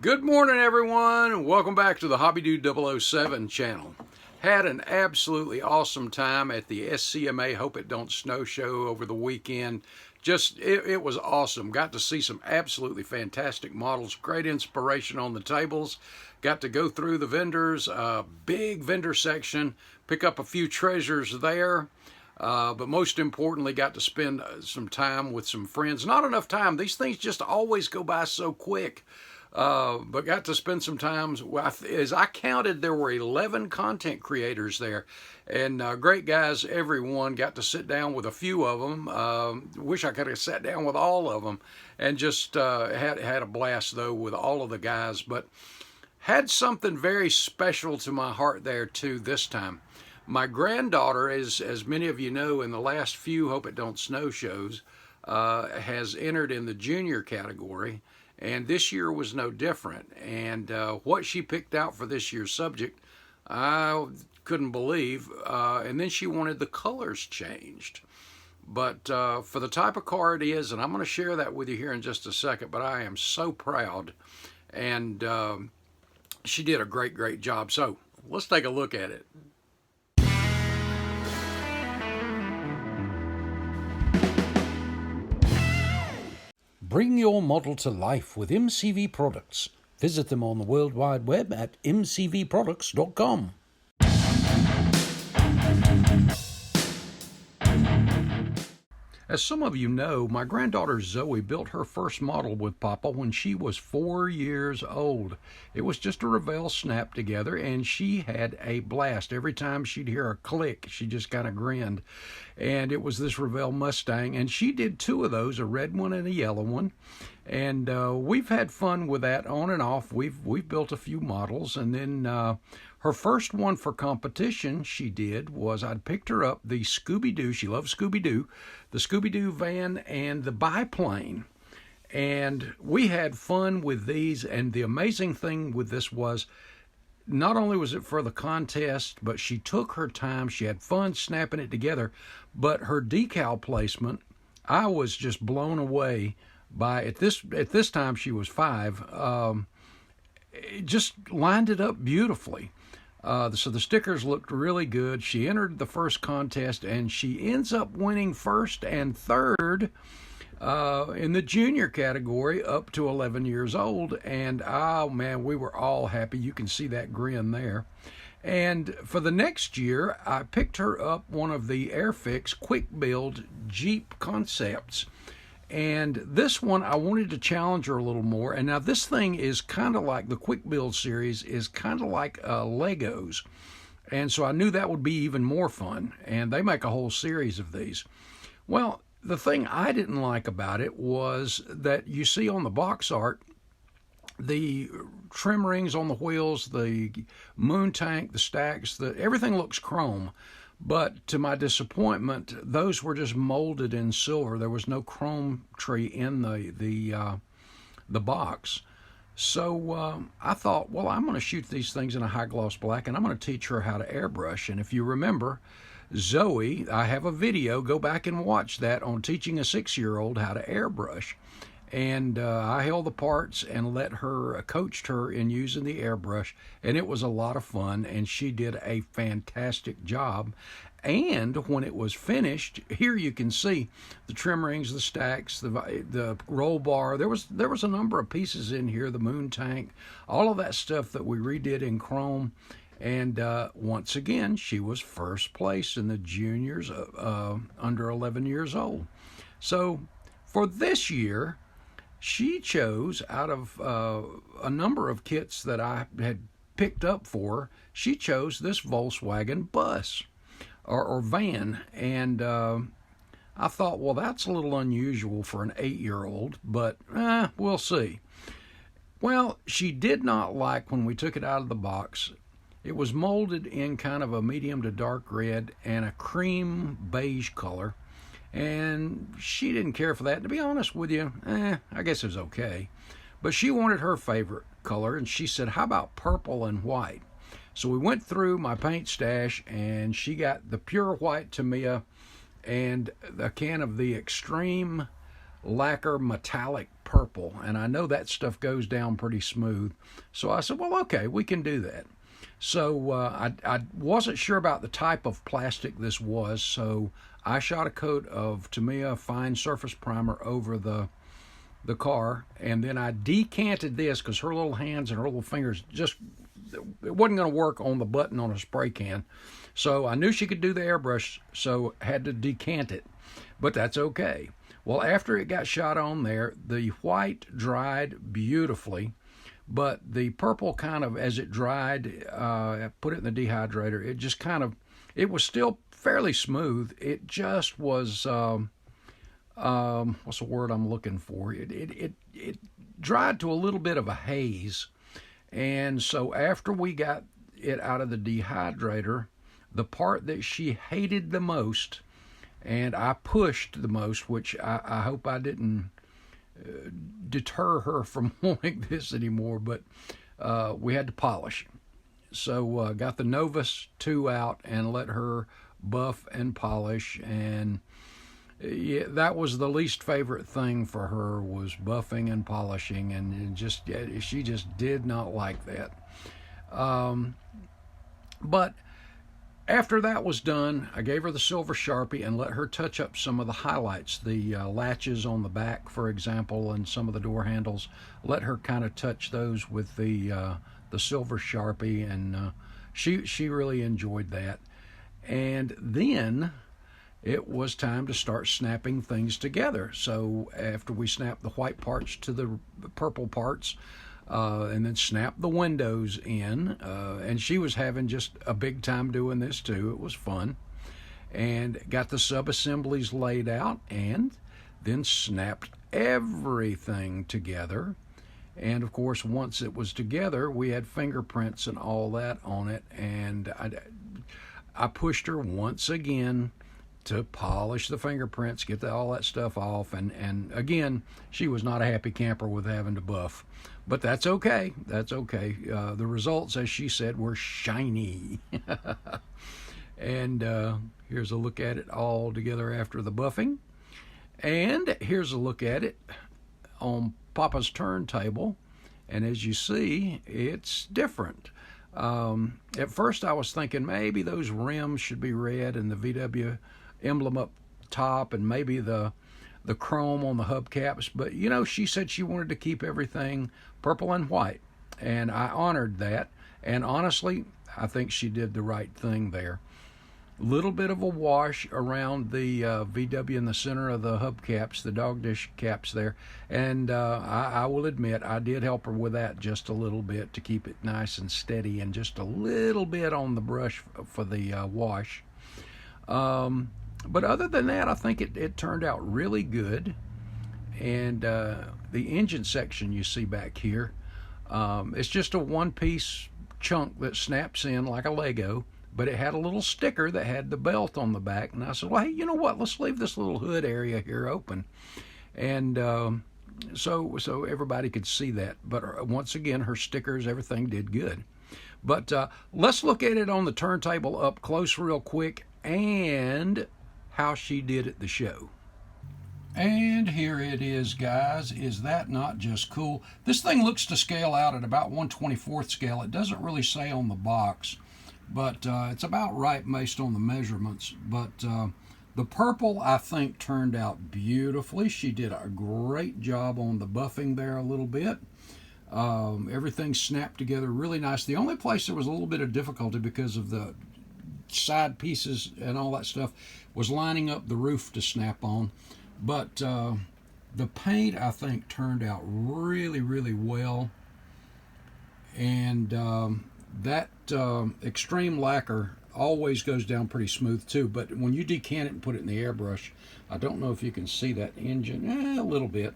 Good morning, everyone. Welcome back to the Hobby Dude 007 channel. Had an absolutely awesome time at the SCMA Hope It Don't Snow show over the weekend. It was awesome. Got to see some absolutely fantastic models. Great inspiration on the tables. Got to go through the vendors, big vendor section, pick up a few treasures there. But most importantly, got to spend some time with some friends. Not enough time. These things just always go by so quick. But got to spend some time. As I counted, there were 11 content creators there, and great guys, everyone. Got to sit down with a few of them. Wish I could have sat down with all of them, and just had a blast though with all of the guys. But had something very special to my heart there too this time. My granddaughter, as many of you know, in the last few Hope It Don't Snow shows, has entered in the junior category. And this year was no different. And what she picked out for this year's subject, I couldn't believe. And then she wanted the colors changed. But for the type of car it is, and I'm going to share that with you here in just a second, but I am so proud. And she did a great job. So let's take a look at it. Bring your model to life with MCV products. Visit them on the World Wide Web at mcvproducts.com. As some of you know, my granddaughter Zoe built her first model with Papa when she was 4 years old. It was just a Revell snap together, and she had a blast. Every time she'd hear a click, she just kind of grinned. And it was this Revell Mustang, and she did two of those, a red one and a yellow one. And we've had fun with that on and off. We've built a few models, and then her first one for competition she did was I'd picked her up the Scooby-Doo. She loves Scooby-Doo, the Scooby-Doo van and the biplane. And we had fun with these, and the amazing thing with this was not only was it for the contest, but she took her time. She had fun snapping it together, but her decal placement, I was just blown away by. At this time she was 5. It just lined it up beautifully. So the stickers looked really good. She entered the first contest, and she ends up winning first and third in the junior category up to 11 years old. And oh man, we were all happy. You can see that grin there. And for the next year, I picked her up one of the Airfix quick build Jeep concepts. And this one, I wanted to challenge her a little more. And now this thing is kind of like the Quick Build series is kind of like Legos. And so I knew that would be even more fun. And they make a whole series of these. Well, the thing I didn't like about it was that you see on the box art, the trim rings on the wheels, the moon tank, the stacks, everything looks chrome. But to my disappointment, those were just molded in silver. There was no chrome tree in the box. So I thought, well, I'm going to shoot these things in a high gloss black, and I'm going to teach her how to airbrush. And if you remember, Zoe, I have a video. Go back and watch that on teaching a 6-year-old how to airbrush. And I held the parts and coached her in using the airbrush, and it was a lot of fun, and she did a fantastic job. And when it was finished, here you can see the trim rings, the stacks, the roll bar. There was a number of pieces in here, the moon tank, all of that stuff that we redid in chrome. And once again, she was first place in the juniors under 11 years old. So for this year, she chose, out of a number of kits that I had picked up for her, she chose this Volkswagen bus or van. And I thought, well, that's a little unusual for an 8-year-old, but we'll see. Well, she did not like when we took it out of the box. It was molded in kind of a medium to dark red and a cream beige color. And she didn't care for that. To be honest with you, I guess it was okay. But she wanted her favorite color, and she said, how about purple and white? So we went through my paint stash, and she got the pure white Tamiya and a can of the extreme lacquer metallic purple, and I know that stuff goes down pretty smooth. So I said, well, okay, we can do that. So I wasn't sure about the type of plastic this was, so I shot a coat of Tamiya fine surface primer over the car, and then I decanted this because her little hands and her little fingers just, it wasn't going to work on the button on a spray can. So I knew she could do the airbrush, so had to decant it, but that's okay. Well, after it got shot on there, the white dried beautifully, but the purple kind of, as it dried, I put it in the dehydrator, it just kind of, it was still fairly smooth. It just was, what's the word I'm looking for? It dried to a little bit of a haze. And so after we got it out of the dehydrator, the part that she hated the most, and I pushed the most, which I hope I didn't deter her from wanting this anymore, but we had to polish. So got the Novus 2 out and let her buff and polish, and yeah, that was the least favorite thing for her, was buffing and polishing, and just she just did not like that. But after that was done, I gave her the silver Sharpie and let her touch up some of the highlights, the latches on the back, for example, and some of the door handles. Let her kind of touch those with the silver Sharpie, and she really enjoyed that. And then it was time to start snapping things together. So after we snapped the white parts to the purple parts, and then snapped the windows in, and she was having just a big time doing this too. It was fun. And got the sub-assemblies laid out, and then snapped everything together. And of course, once it was together, we had fingerprints and all that on it, and I pushed her once again to polish the fingerprints, get all that stuff off, and again, she was not a happy camper with having to buff. But that's okay. That's okay. The results, as she said, were shiny. And here's a look at it all together after the buffing. And here's a look at it on Papa's turntable. And as you see, it's different. At first I was thinking maybe those rims should be red and the VW emblem up top, and maybe the chrome on the hubcaps, but you know, she said she wanted to keep everything purple and white, and I honored that. And honestly, I think she did the right thing there. Little bit of a wash around the VW in the center of the hubcaps, the dog dish caps there, and I will admit I did help her with that just a little bit to keep it nice and steady, and just a little bit on the brush for the wash. But other than that, I think it turned out really good. And the engine section you see back here, it's just a one-piece chunk that snaps in like a Lego, but it had a little sticker that had the belt on the back. And I said, well, hey, you know what? Let's leave this little hood area here open. And so everybody could see that. But once again, her stickers, everything did good. But let's look at it on the turntable up close real quick, and how she did at the show. And here it is, guys. Is that not just cool? This thing looks to scale out at about 1/24th scale. It doesn't really say on the box, but it's about right based on the measurements. But the purple, I think, turned out beautifully. She did a great job on the buffing there a little bit. Everything snapped together really nice. The only place there was a little bit of difficulty because of the side pieces and all that stuff was lining up the roof to snap on. But the paint, I think, turned out really, really well. And that extreme lacquer always goes down pretty smooth too. But when you decant it and put it in the airbrush, I don't know if you can see that engine, a little bit.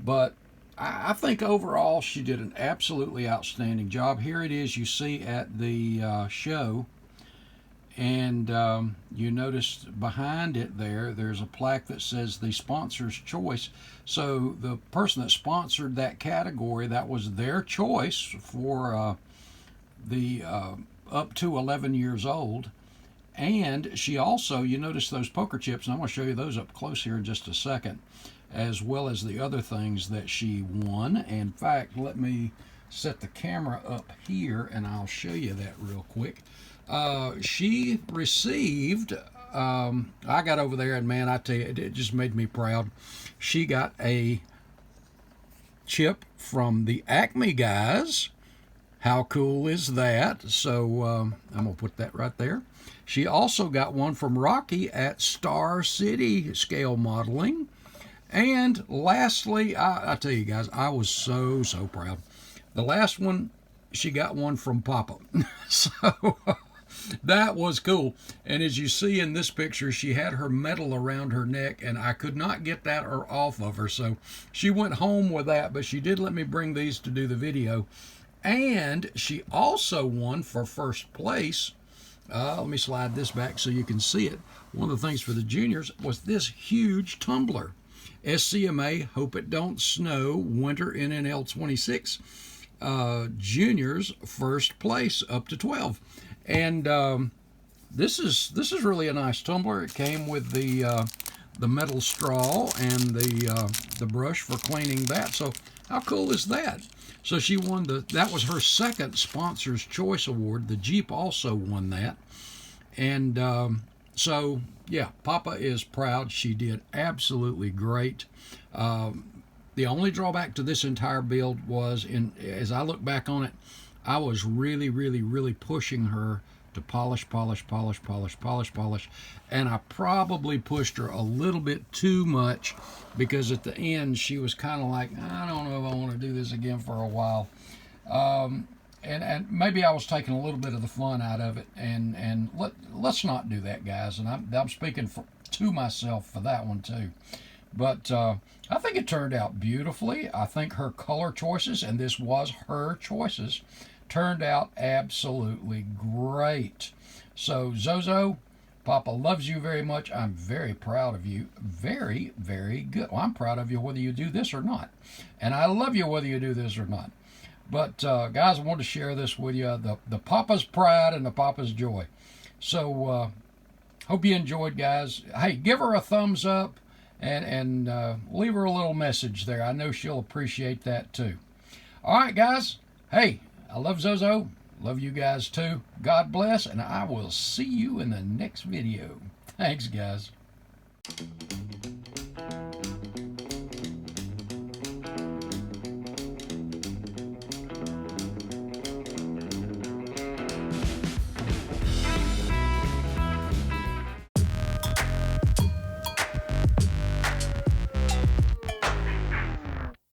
But I think overall she did an absolutely outstanding job. Here it is, you see at the show. And you notice behind it there's a plaque that says the sponsor's choice. So the person that sponsored that category, that was their choice for the up to 11 years old. And she also, you notice those poker chips, and I'm going to show you those up close here in just a second, as well as the other things that she won. In fact, let me set the camera up here and I'll show you that real quick. She received, I got over there and man, I tell you, it just made me proud. She got a chip from the Acme guys. How cool is that? So I'm going to put that right there. She also got one from Rocky at Star City Scale Modeling. And lastly, I tell you guys, I was so proud. The last one, she got one from Papa. So that was cool. And as you see in this picture, she had her medal around her neck, and I could not get that or off of her. So she went home with that, but she did let me bring these to do the video. And she also won for first place. Let me slide this back so you can see it. One of the things for the juniors was this huge tumbler. SCMA, Hope It Don't Snow, Winter NNL 26. Juniors, first place, up to 12. And this is really a nice tumbler. It came with the metal straw and the brush for cleaning that. So how cool is that? So she won that was her second Sponsor's Choice Award. The Jeep also won that. And so, yeah, Papa is proud. She did absolutely great. The only drawback to this entire build was, as I look back on it, I was really pushing her to polish. And I probably pushed her a little bit too much because at the end she was kind of like, I don't know if I want to do this again for a while. And maybe I was taking a little bit of the fun out of it. And let's not do that, guys. And I'm speaking to myself for that one too. But I think it turned out beautifully. I think her color choices, and this was her choices, turned out absolutely great. So Zozo, Papa loves you very much. I'm very proud of you. Very good. Well, I'm proud of you whether you do this or not. And I love you whether you do this or not. But guys, I wanted to share this with you. The Papa's pride and the Papa's joy. So hope you enjoyed, guys. Hey, give her a thumbs up and leave her a little message there. I know she'll appreciate that too. All right, guys. Hey, I love Zozo. Love you guys too. God bless, and I will see you in the next video. Thanks, guys.